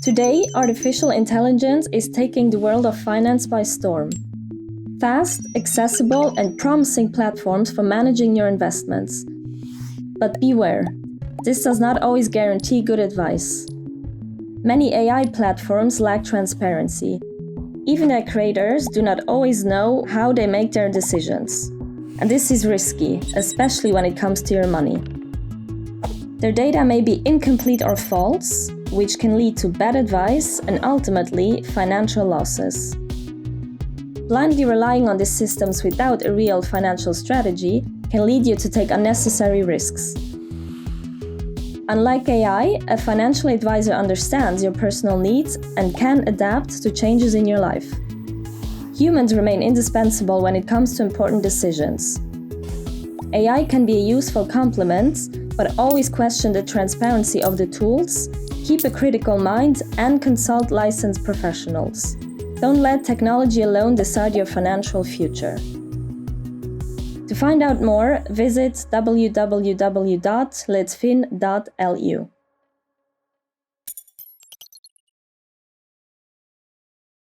Today, artificial intelligence is taking the world of finance by storm. Fast, accessible, and promising platforms for managing your investments. But beware, this does not always guarantee good advice. Many AI platforms lack transparency. Even their creators do not always know how they make their decisions. And this is risky, especially when it comes to your money. Their data may be incomplete or false, which can lead to bad advice and ultimately financial losses. Blindly relying on these systems without a real financial strategy can lead you to take unnecessary risks. Unlike AI, a financial advisor understands your personal needs and can adapt to changes in your life. Humans remain indispensable when it comes to important decisions. AI can be a useful complement, but always question the transparency of the tools, keep a critical mind, and consult licensed professionals. Don't let technology alone decide your financial future. To find out more, visit www.litfin.lu.